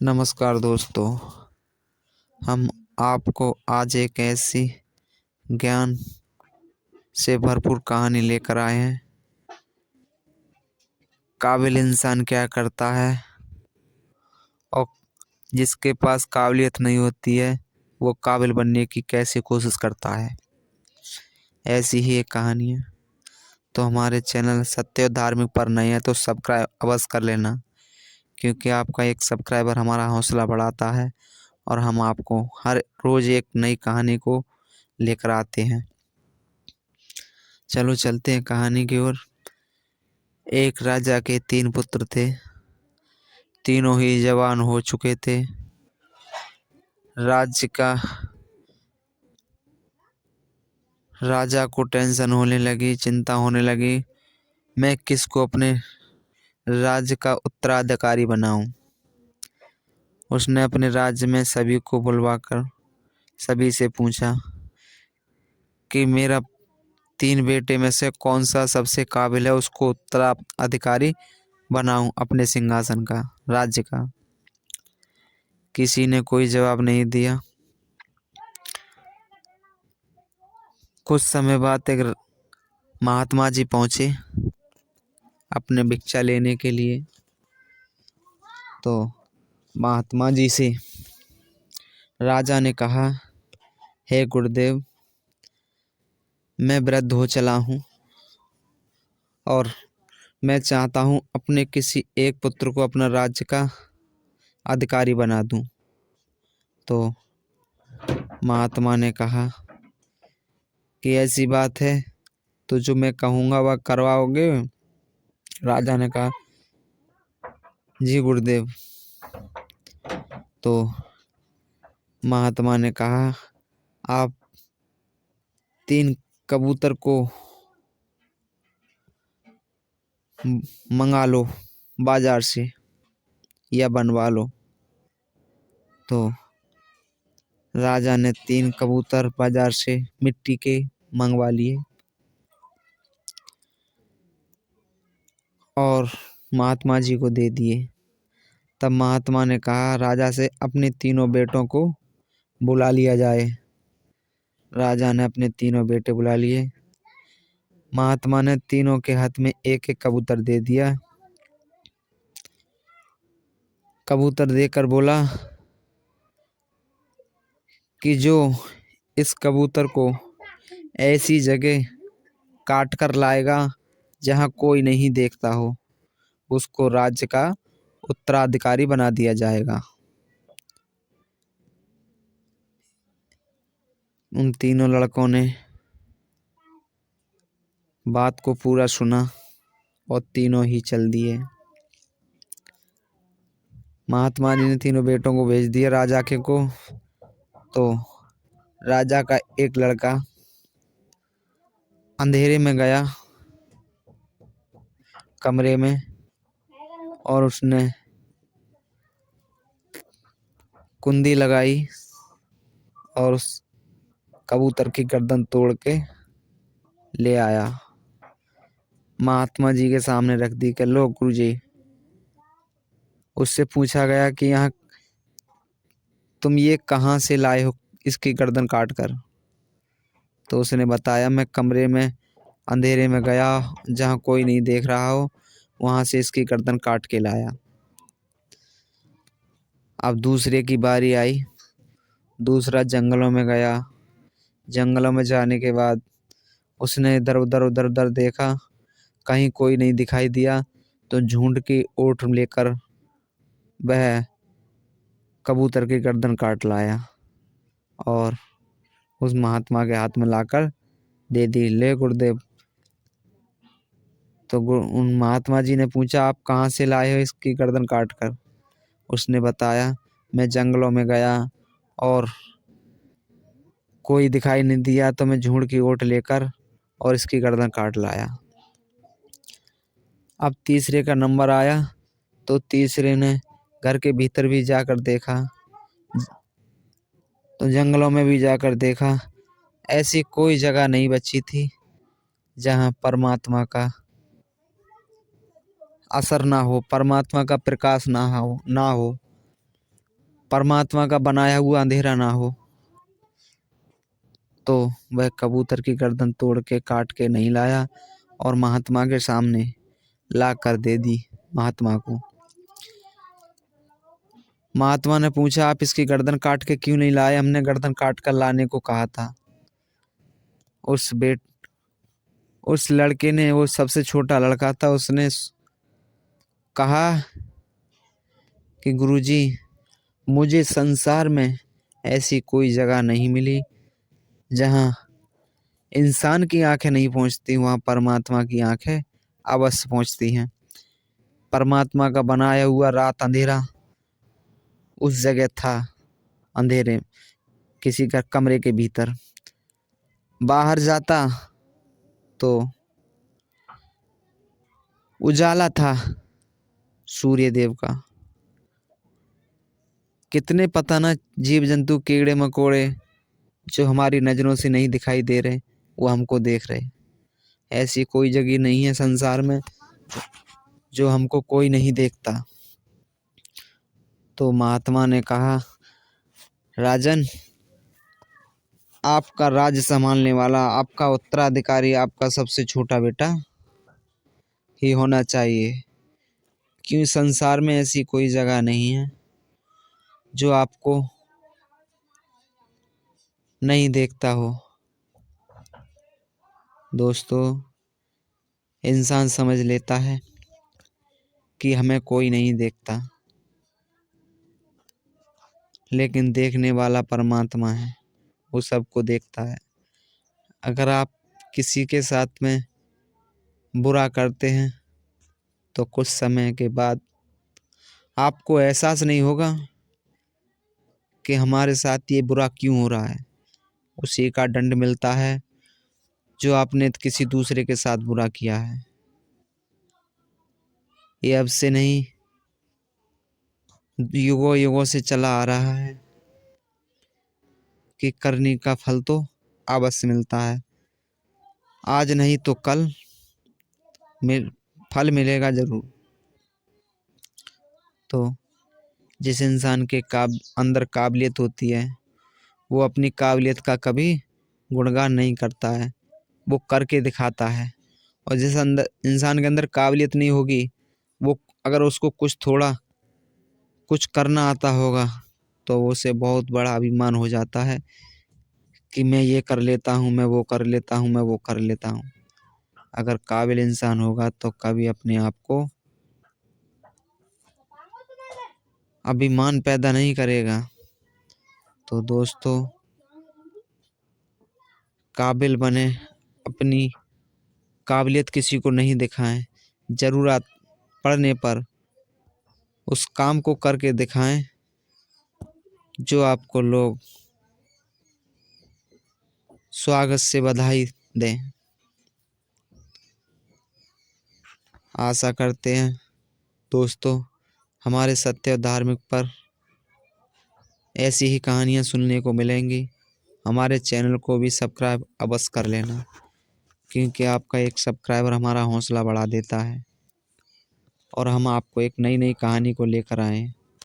नमस्कार दोस्तों। हम आपको आज एक ऐसी ज्ञान से भरपूर कहानी लेकर आए हैं। काबिल इंसान क्या करता है और जिसके पास काबिलियत नहीं होती है वो काबिल बनने की कैसे कोशिश करता है। ऐसी ही एक कहानी है। तो हमारे चैनल सत्य और धार्मिक पर नए हैं तो सब्सक्राइब अवश्य कर लेना, क्योंकि आपका एक सब्सक्राइबर हमारा हौसला बढ़ाता है और हम आपको हर रोज़ एक नई कहानी को लेकर आते हैं। चलो चलते हैं कहानी की ओर। एक राजा के 3 पुत्र थे। तीनों ही जवान हो चुके थे। राजा को टेंशन होने लगी, चिंता होने लगी, मैं किसको अपने राज्य का उत्तराधिकारी बनाऊं। उसने अपने राज्य में सभी को बुलवाकर सभी से पूछा कि मेरा 3 बेटे में से कौन सा सबसे काबिल है उसको उत्तराधिकारी बनाऊं अपने सिंहासन का, राज्य का। किसी ने कोई जवाब नहीं दिया। कुछ समय बाद एक महात्मा जी पहुँचे अपने भिक्षा लेने के लिए। तो महात्मा जी से राजा ने कहा, हे गुरुदेव, मैं वृद्ध हो चला हूँ और मैं चाहता हूँ अपने किसी एक पुत्र को अपना राज्य का अधिकारी बना दूँ। तो महात्मा ने कहा कि ऐसी बात है तो जो मैं कहूँगा वह करवाओगे। राजा ने कहा, जी गुरुदेव। तो महात्मा ने कहा, आप 3 कबूतर को मंगा लो बाजार से या बनवा लो। तो राजा ने 3 कबूतर बाजार से मिट्टी के मंगवा लिए और महात्मा जी को दे दिए। तब महात्मा ने कहा राजा से अपने तीनों बेटों को बुला लिया जाए। राजा ने अपने तीनों बेटे बुला लिए। महात्मा ने तीनों के हाथ में एक एक कबूतर दे दिया। कबूतर देकर बोला कि जो इस कबूतर को ऐसी जगह काट कर लाएगा जहाँ कोई नहीं देखता हो, उसको राज्य का उत्तराधिकारी बना दिया जाएगा। उन तीनों लड़कों ने बात को पूरा सुना और तीनों ही चल दिए। महात्मा जी ने तीनों बेटों को भेज दिया राजा के को। तो राजा का एक लड़का अंधेरे में गया कमरे में और उसने कुंडी लगाई और उस कबूतर की गर्दन तोड़ के ले आया। महात्मा जी के सामने रख दी कि लो गुरुजी। उससे पूछा गया कि यहाँ तुम ये कहाँ से लाए हो इसकी गर्दन काट कर। तो उसने बताया, मैं कमरे में अंधेरे में गया जहाँ कोई नहीं देख रहा हो, वहाँ से इसकी गर्दन काट के लाया। अब दूसरे की बारी आई। दूसरा जंगलों में गया। जंगलों में जाने के बाद उसने इधर उधर देखा, कहीं कोई नहीं दिखाई दिया। तो झुंड की ओट लेकर वह कबूतर की गर्दन काट लाया और उस महात्मा के हाथ में लाकर दे दी, ले गुरुदेव। तो उन महात्मा जी ने पूछा, आप कहाँ से लाए हो इसकी गर्दन काट कर। उसने बताया, मैं जंगलों में गया और कोई दिखाई नहीं दिया तो मैं झुंड की ओट लेकर और इसकी गर्दन काट लाया। अब तीसरे का नंबर आया तो तीसरे ने घर के भीतर भी जाकर देखा, तो जंगलों में भी जाकर देखा, ऐसी कोई जगह नहीं बची थी जहाँ परमात्मा का असर ना हो, परमात्मा का प्रकाश ना हो। परमात्मा का बनाया हुआ अंधेरा ना हो। तो वह कबूतर की गर्दन तोड़ के काट के नहीं लाया और महात्मा के सामने ला कर दे दी महात्मा को। महात्मा ने पूछा, आप इसकी गर्दन काट के क्यों नहीं लाए? हमने गर्दन काट कर लाने को कहा था। उस लड़के ने, वो सबसे छोटा लड़का था, उसने कहा कि गुरुजी, मुझे संसार में ऐसी कोई जगह नहीं मिली जहाँ इंसान की आंखें नहीं पहुँचती, वहाँ परमात्मा की आंखें अवश्य पहुँचती हैं। परमात्मा का बनाया हुआ रात अंधेरा उस जगह था, अंधेरे किसी का कमरे के भीतर। बाहर जाता तो उजाला था सूर्य देव का। कितने पता ना जीव जंतु, कीड़े मकोड़े जो हमारी नज़रों से नहीं दिखाई दे रहे, वो हमको देख रहे। ऐसी कोई जगह नहीं है संसार में जो हमको कोई नहीं देखता। तो महात्मा ने कहा, राजन, आपका राज्य संभालने वाला, आपका उत्तराधिकारी, आपका सबसे छोटा बेटा ही होना चाहिए, क्यों संसार में ऐसी कोई जगह नहीं है जो आपको नहीं देखता हो। दोस्तों, इंसान समझ लेता है कि हमें कोई नहीं देखता, लेकिन देखने वाला परमात्मा है, वो सबको देखता है। अगर आप किसी के साथ में बुरा करते हैं तो कुछ समय के बाद आपको एहसास नहीं होगा कि हमारे साथ ये बुरा क्यों हो रहा है। उसी का दंड मिलता है जो आपने किसी दूसरे के साथ बुरा किया है। ये अब से नहीं, युगों युगों से चला आ रहा है कि करने का फल तो अवश्य मिलता है। आज नहीं तो कल फल मिलेगा जरूर। तो जिस इंसान के अंदर काबिलियत होती है, वो अपनी काबिलियत का कभी गुणगान नहीं करता है, वो करके दिखाता है। और जिस इंसान के अंदर काबिलियत नहीं होगी, वो अगर उसको कुछ करना आता होगा तो उसे बहुत बड़ा अभिमान हो जाता है कि मैं ये कर लेता हूँ, मैं वो कर लेता हूँ, मैं वो कर लेता हूँ। अगर काबिल इंसान होगा तो कभी अपने आप को अभिमान पैदा नहीं करेगा। तो दोस्तों, काबिल बने, अपनी काबिलियत किसी को नहीं दिखाएं, ज़रूरत पड़ने पर उस काम को करके दिखाएं जो आपको लोग स्वागत से बधाई दें। आशा करते हैं दोस्तों, हमारे सत्य और धार्मिक पर ऐसी ही कहानियाँ सुनने को मिलेंगी। हमारे चैनल को भी सब्सक्राइब अवश्य कर लेना, क्योंकि आपका एक सब्सक्राइबर हमारा हौसला बढ़ा देता है और हम आपको एक नई नई कहानी को लेकर आए।